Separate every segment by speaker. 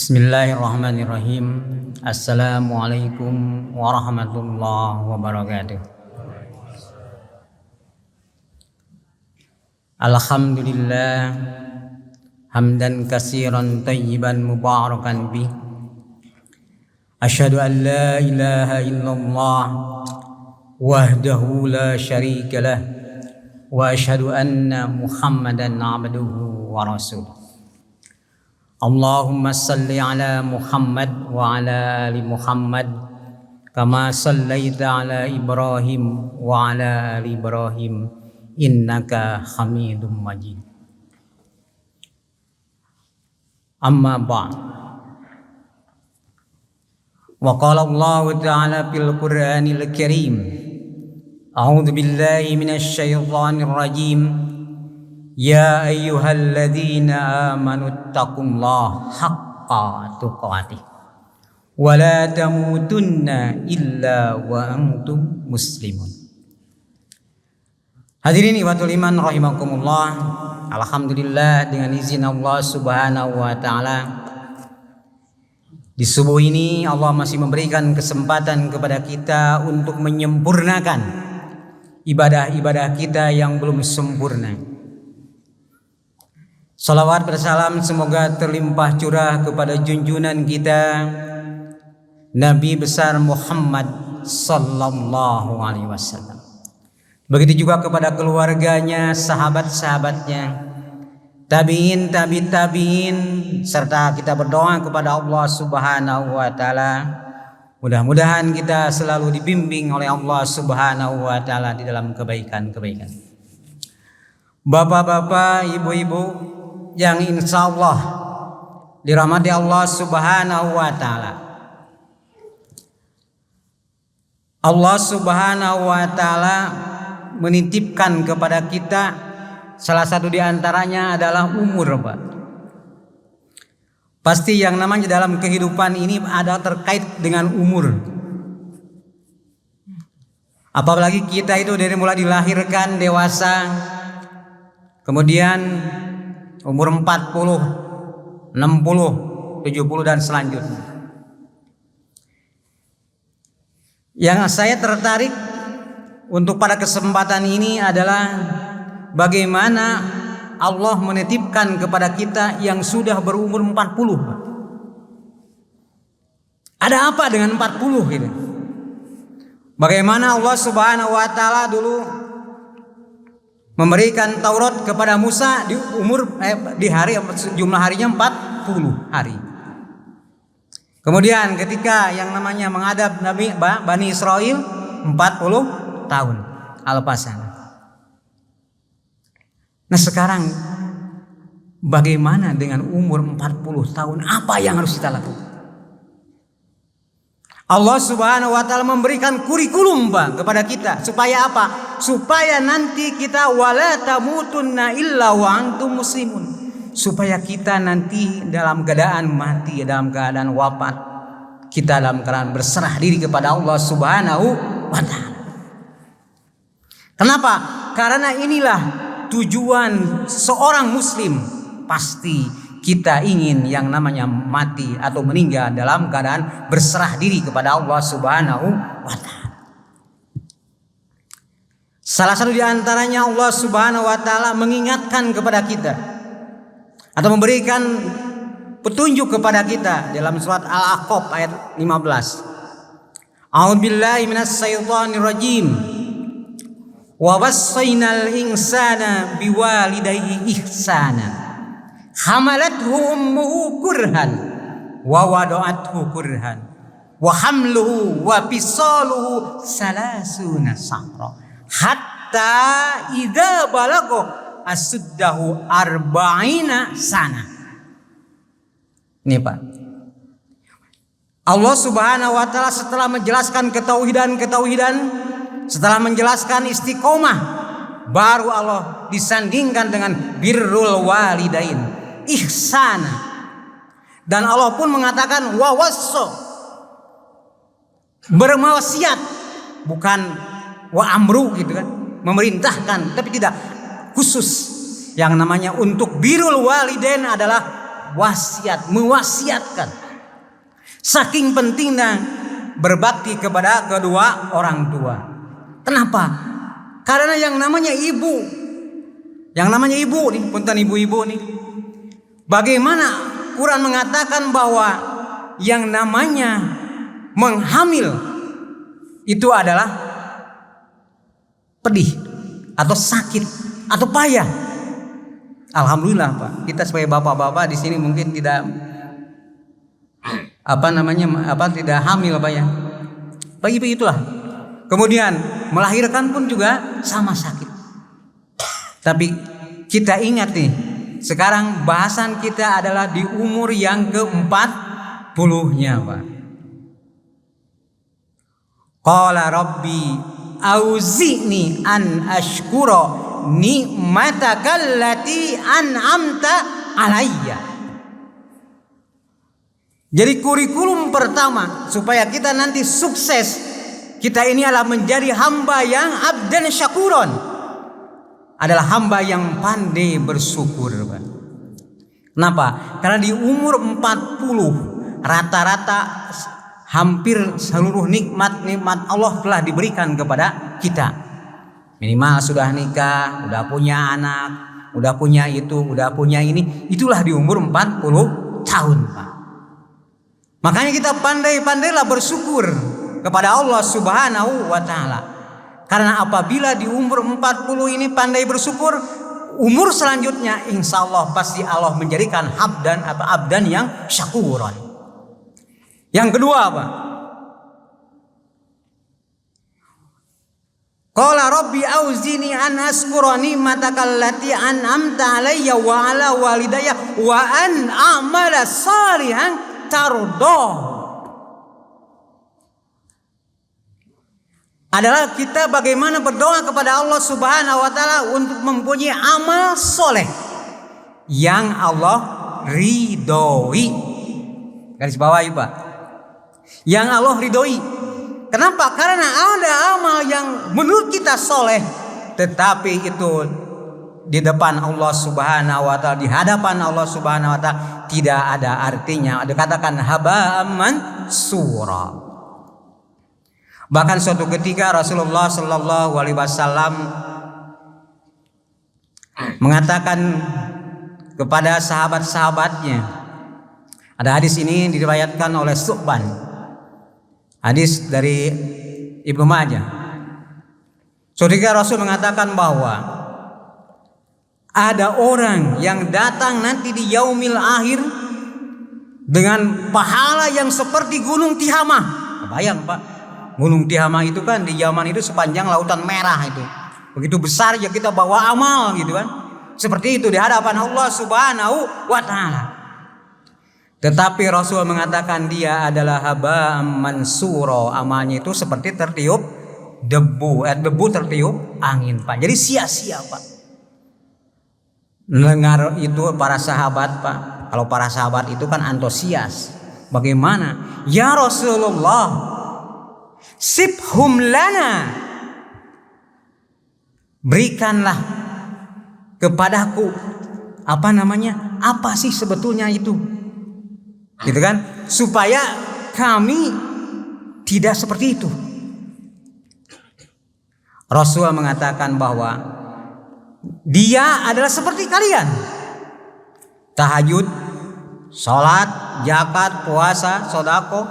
Speaker 1: Bismillahirrahmanirrahim. Assalamualaikum warahmatullahi wabarakatuh. Alhamdulillah hamdan katsiran tayyiban mubarakan bih. Asyhadu an la ilaha illallah wahdahu la syarika lah wa asyhadu anna Muhammadan abduhu wa rasuluh. Allahumma salli ala Muhammad wa ala ali Muhammad kama sallaita ala Ibrahim wa ala ali Ibrahim innaka Hamidum Majid. Amma ba'd. Wa qala Allah ta'ala fil Qur'anil Karim. A'udzu billahi minasy syaithanir rajim. Ya ayyuhalladzina amanu taqullaha haqqa tuqatih wa la tamutunna illa wa antum muslimun. Hadirin ikhwatul iman rahimakumullah. Alhamdulillah dengan izin Allah Subhanahu wa taala di subuh ini Allah masih memberikan kesempatan kepada kita untuk menyempurnakan ibadah-ibadah kita yang belum sempurna. Salawat bersalam semoga terlimpah curah kepada junjungan kita Nabi besar Muhammad sallallahu alaihi wasallam. Begitu juga kepada keluarganya, sahabat-sahabatnya, tabi'in, tabi'in, serta kita berdoa kepada Allah Subhanahu wa taala. Mudah-mudahan kita selalu dibimbing oleh Allah Subhanahu wa taala di dalam kebaikan-kebaikan. Bapak-bapak, ibu-ibu yang insya Allah dirahmati Allah Subhanahu wa taala. Allah Subhanahu wa taala menitipkan kepada kita salah satu di antaranya adalah umur, Pak. Pasti yang namanya dalam kehidupan ini ada terkait dengan umur. Apalagi kita itu dari mulai dilahirkan dewasa, kemudian umur 40, 60, 70 dan selanjutnya. Yang saya tertarik untuk pada kesempatan ini adalah bagaimana Allah menitipkan kepada kita yang sudah berumur 40. Ada apa dengan 40 gitu? Bagaimana Allah Subhanahu wa taala dulu memberikan Taurat kepada Musa di di hari jumlah harinya 40 hari. Kemudian ketika yang namanya menghadap Nabi Bani Israel 40 tahun al-pasan. Nah sekarang bagaimana dengan umur 40 tahun? Apa yang harus kita lakukan? Allah Subhanahu wa taala memberikan kurikulum, Pak, kepada kita supaya apa? Supaya nanti kita wala tamutunna illa wa antum muslimun. Supaya kita nanti dalam keadaan mati, dalam keadaan wafat, kita dalam keadaan berserah diri kepada Allah Subhanahu wa taala. Kenapa? Karena inilah tujuan seorang muslim. Pasti kita ingin yang namanya mati atau meninggal dalam keadaan berserah diri kepada Allah Subhanahu wa taala. Salah satu di antaranya Allah Subhanahu wa taala mengingatkan kepada kita atau memberikan petunjuk kepada kita dalam surat Al-Ahqaf ayat 15. A'udzubillahi minasyaitonir rajim. Wa wassaynal insana biwalidayhi ihsana. Hamalathu ummuhu kurhan wa wada'athu kurhan wa hamluhu wa fisaluhu salasuna sahra hatta idza balagha asuddahu arba'ina sana. Ini Pak, Allah Subhanahu wa taala setelah menjelaskan ketauhidan, setelah menjelaskan istiqomah, baru Allah disandingkan dengan birrul walidain, ihsana. Dan Allah pun mengatakan wawassa, berwasiat, bukan wa amru gitu kan, memerintahkan, tapi tidak khusus. Yang namanya untuk birrul walidain adalah wasiat, mewasiatkan. Saking pentingnya berbakti kepada kedua orang tua. Kenapa? Karena yang namanya ibu nih, punten ibu-ibu nih. Bagaimana Quran mengatakan bahwa yang namanya menghamil itu adalah pedih atau sakit atau payah. Alhamdulillah Pak, kita sebagai bapak-bapak di sini mungkin tidak tidak hamil Pak ya. Bagi itulah. Kemudian melahirkan pun juga sama sakit. Tapi kita ingat nih, sekarang bahasan kita adalah di umur yang ke-40-nya Pak. Qala rabbi auzi'ni an ashkura ni'mataka allati an'amta alayya. Jadi kurikulum pertama supaya kita nanti sukses, kita ini adalah menjadi hamba yang abdan syakuron, adalah hamba yang pandai bersyukur. Kenapa? Karena di umur 40 rata-rata hampir seluruh nikmat-nikmat Allah telah diberikan kepada kita. Minimal sudah nikah, udah punya anak, udah punya itu, udah punya ini. Itulah di umur 40 tahun Pak. Makanya kita pandai-pandailah bersyukur kepada Allah Subhanahu wa ta'ala. Karena apabila di umur 40 ini pandai bersyukur, umur selanjutnya insya Allah pasti Allah menjadikan abdan yang syakuran. Yang kedua apa? Qala rabbi auzini an askura ni'mataka allati an'amta alayya wa ala walidayya wa an a'mala salihan tardah. Adalah kita bagaimana berdoa kepada Allah Subhanahu wa ta'ala untuk mempunyai amal soleh yang Allah ridhoi. Garis bawahi Pak, yang Allah ridhoi. Kenapa? Karena ada amal yang menurut kita soleh, tetapi itu di depan Allah Subhanahu wa ta'ala, di hadapan Allah Subhanahu wa ta'ala tidak ada artinya. Dikatakan haba'an mansura. Bahkan suatu ketika Rasulullah Sallallahu Alaihi Wasallam mengatakan kepada sahabat-sahabatnya, ada hadis ini diriwayatkan oleh Su'ban, hadis dari Ibnu Majah. Suatu ketika Rasul mengatakan bahwa ada orang yang datang nanti di yaumil akhir dengan pahala yang seperti gunung Tihamah. Bayang Pak, Gunung Tihamah itu kan di zaman itu sepanjang lautan merah itu. Begitu besar ya kita bawa amal gitu kan. Seperti itu di hadapan Allah Subhanahu wa ta'ala. Tetapi Rasul mengatakan dia adalah haba'an mansura. Amalnya itu seperti tertiup debu. Debu tertiup angin Pak. Jadi sia-sia Pak. Dengar itu para sahabat Pak. Kalau para sahabat itu kan antusias. Bagaimana? Ya Rasulullah, sibhum lana, berikanlah kepadaku apa sih sebetulnya itu, gitu kan, supaya kami tidak seperti itu. Rasul mengatakan bahwa dia adalah seperti kalian, tahajud, sholat, zakat, puasa, sedekah,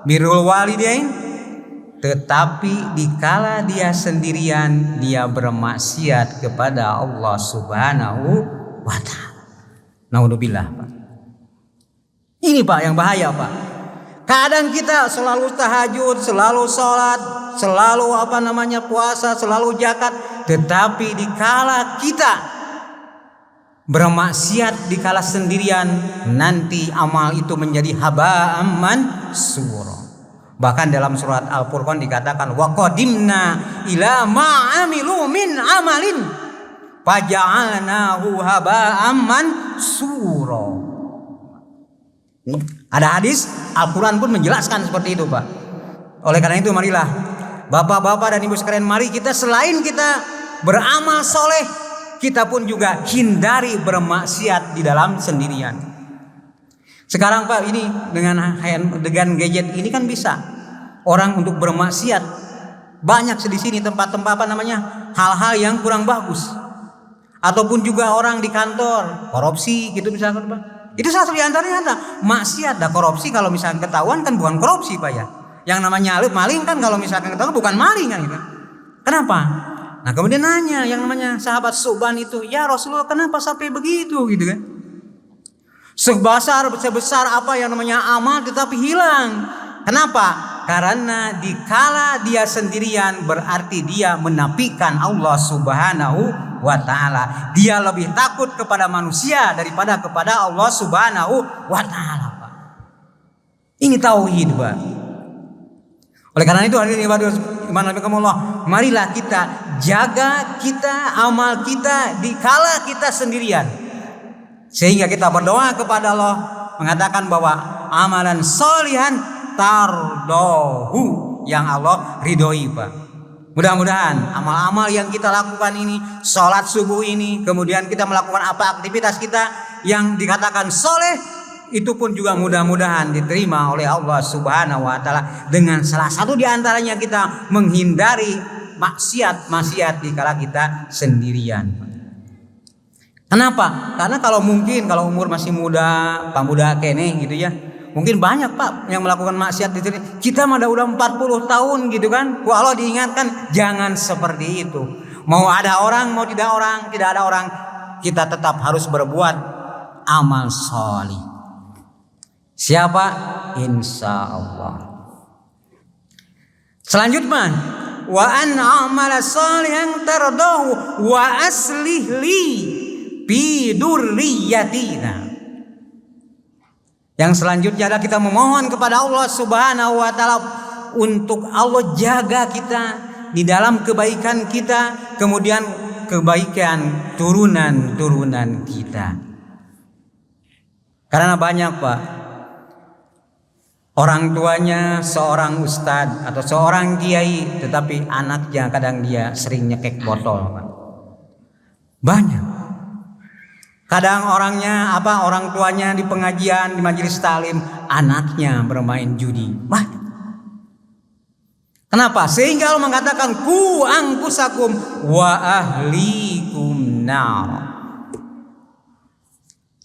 Speaker 1: birrul walidain. Tetapi dikala dia sendirian, dia bermaksiat kepada Allah Subhanahu wa ta'ala. Naudzubillah Pak. Ini Pak yang bahaya Pak. Kadang kita selalu tahajud, selalu sholat, selalu puasa, selalu zakat. Tetapi dikala kita bermaksiat, dikala sendirian, nanti amal itu menjadi haba'an mansura. Bahkan dalam surat Al-Furqan dikatakan wa qadimna ila ma amilu min amalin faja'alnahu haba'an mansura. Ada hadis Al-Quran pun menjelaskan seperti itu Pak. Oleh karena itu marilah bapak-bapak dan ibu sekalian, mari kita selain kita beramal soleh, kita pun juga hindari bermaksiat di dalam sendirian. Sekarang Pak, ini dengan gadget ini kan bisa orang untuk bermaksiat banyak di sini, tempat-tempat hal-hal yang kurang bagus. Ataupun juga orang di kantor korupsi gitu misalkan Pak. Itu salah satu diantaranya ada maksiat. Korupsi kalau misalkan ketahuan kan bukan korupsi Pak ya. Yang namanya maling kan kalau misalkan ketahuan bukan maling kan gitu. Kenapa? Nah kemudian nanya yang namanya sahabat Su'ban itu, ya Rasulullah kenapa sampai begitu gitu kan? Sebesar apa yang namanya amal tetapi hilang. Kenapa? Karena dikala dia sendirian berarti dia menafikan Allah Subhanahu wa ta'ala. Dia lebih takut kepada manusia daripada kepada Allah Subhanahu wa ta'ala. Ini tauhid Pak. Oleh karena itu hadirin iman Allah, marilah kita jaga amal kita dikala kita sendirian. Sehingga kita berdoa kepada Allah mengatakan bahwa amalan solihan tardohu, yang Allah ridhoi Pak. Mudah-mudahan amal-amal yang kita lakukan ini, sholat subuh ini, kemudian kita melakukan apa aktivitas kita yang dikatakan soleh, itu pun juga mudah-mudahan diterima oleh Allah Subhanahu wa ta'ala. Dengan salah satu diantaranya kita menghindari maksiat dikala kita sendirian. Kenapa? Karena kalau umur masih muda, pemuda kene gitu ya, mungkin banyak Pak yang melakukan maksiat di sini. Kita udah 40 tahun gitu kan. Allah diingatkan jangan seperti itu. Mau ada orang, mau tidak ada orang, kita tetap harus berbuat amal sholih. Siapa? Insya Allah. Selanjutnya, wa an amala sholihan tardahu wa aslih li fi dzurriyyatina. Yang selanjutnya adalah kita memohon kepada Allah Subhanahu wa ta'ala untuk Allah jaga kita di dalam kebaikan kita, kemudian kebaikan turunan kita. Karena banyak Pak, orang tuanya seorang ustadz atau seorang kiai, tetapi anaknya kadang dia sering nyekek botol Pak. Banyak. Kadang orang tuanya di pengajian, di majelis taklim, anaknya bermain judi. Wah. Kenapa? Sehingga Allah mengatakan ku anfusakum wa ahlikum nar.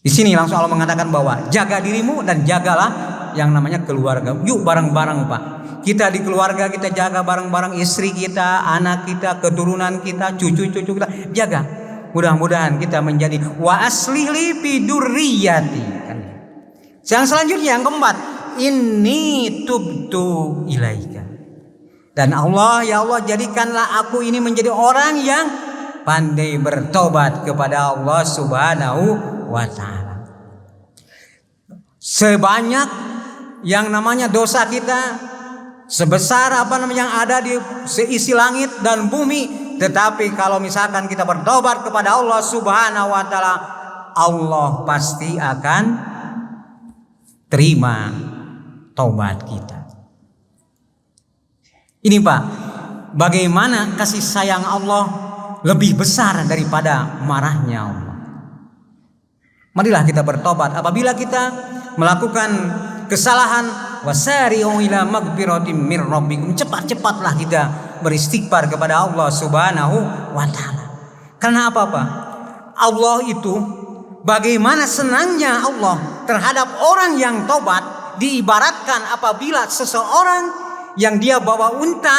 Speaker 1: Di sini langsung Allah mengatakan bahwa jaga dirimu dan jagalah yang namanya keluarga. Yuk bareng-bareng Pak. Kita di keluarga kita jaga bareng-bareng, istri kita, anak kita, keturunan kita, cucu-cucu kita jaga. Mudah-mudahan kita menjadi wa aslih li fi dzurriyyati. Yang selanjutnya yang keempat, inni tubtu ilaika. Dan Allah, ya Allah jadikanlah aku ini menjadi orang yang pandai bertobat kepada Allah Subhanahu wa ta'ala. Sebanyak yang namanya dosa kita, sebesar yang ada di seisi langit dan bumi, tetapi kalau misalkan kita bertobat kepada Allah Subhanahu wa ta'ala, Allah pasti akan terima taubat kita. Ini Pak, bagaimana kasih sayang Allah lebih besar daripada marahnya Allah. Marilah kita bertobat apabila kita melakukan kesalahan. Wasari'u ila magfiratin mir rabbikum. Cepat-cepatlah kita beristighfar kepada Allah Subhanahu wa ta'ala. Karena apa Pak? Allah itu bagaimana senangnya Allah terhadap orang yang tobat, diibaratkan apabila seseorang yang dia bawa unta,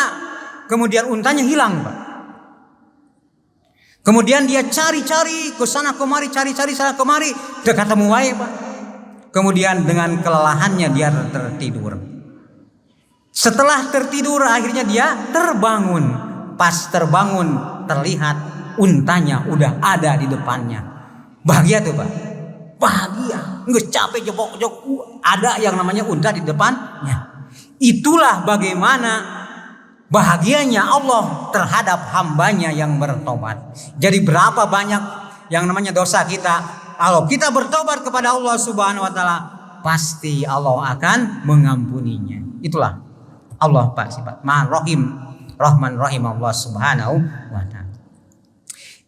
Speaker 1: kemudian untanya hilang Pak. Kemudian dia cari-cari ke sana kemari, cari-cari sana kemari, tidak ketemu wae Pak. Kemudian dengan kelelahannya dia tertidur. Setelah tertidur akhirnya dia terbangun. Pas terbangun terlihat untanya udah ada di depannya. Bahagia tuh Pak. Bahagia. Nggak capek jebok-jebok. Ada yang namanya unta di depannya. Itulah bagaimana bahagianya Allah terhadap hambanya yang bertobat. Jadi berapa banyak yang namanya dosa kita, kalau kita bertobat kepada Allah Subhanahu wa ta'ala, pasti Allah akan mengampuninya. Itulah Allah Pak, sifat Rahman Rahim Allah Subhanahu wa ta'ala.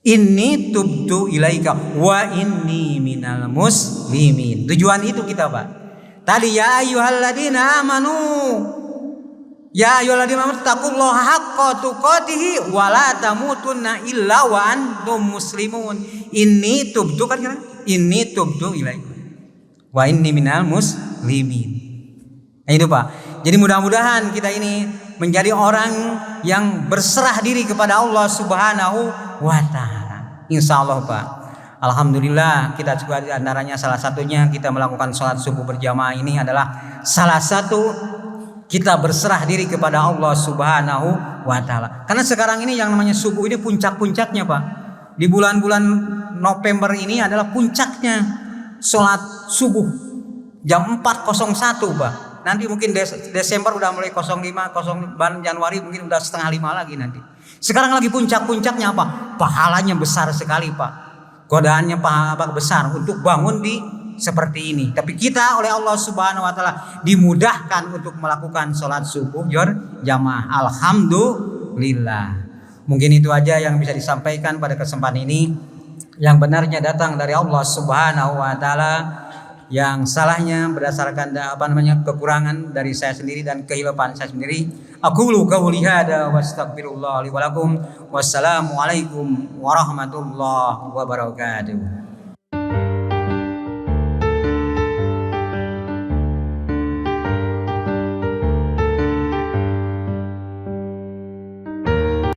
Speaker 1: Inni tubtu ilaika wa inni minal muslimin. Tujuan itu kita Pak, Tadi ya ayyuhalladzina amanu, ya ayyuhalladzina amanu taqullaha haqqa tuqatih wa la tamutunna illa wa antum muslimun. Inni tubtu kan, inni tubtu ilaikum wa inni minal muslimin. Nah, itu Pak. Jadi mudah-mudahan kita ini menjadi orang yang berserah diri kepada Allah Subhanahu wa taala. Insyaallah Pak. Alhamdulillah kita juga di antaranya salah satunya kita melakukan sholat subuh berjamaah ini adalah salah satu kita berserah diri kepada Allah Subhanahu wa taala. Karena sekarang ini yang namanya subuh ini puncak-puncaknya Pak. Di bulan-bulan November ini adalah puncaknya sholat subuh jam 4.01 Pak. Nanti mungkin Desember udah mulai 05, Januari mungkin udah setengah 5 lagi nanti. Sekarang lagi puncak-puncaknya apa? Pahalanya besar sekali Pak. Godaannya pahala besar untuk bangun di seperti ini. Tapi kita oleh Allah Subhanahu wa taala dimudahkan untuk melakukan sholat subuh jamaah. Alhamdulillah. Mungkin itu aja yang bisa disampaikan pada kesempatan ini. Yang benarnya datang dari Allah Subhanahu wa taala, yang salahnya berdasarkan kekurangan dari saya sendiri dan kehilapan saya sendiri. Aqulu qauli hada wa astaghfirullah li wa lakum. Wassalamualaikum warahmatullahi wabarakatuh.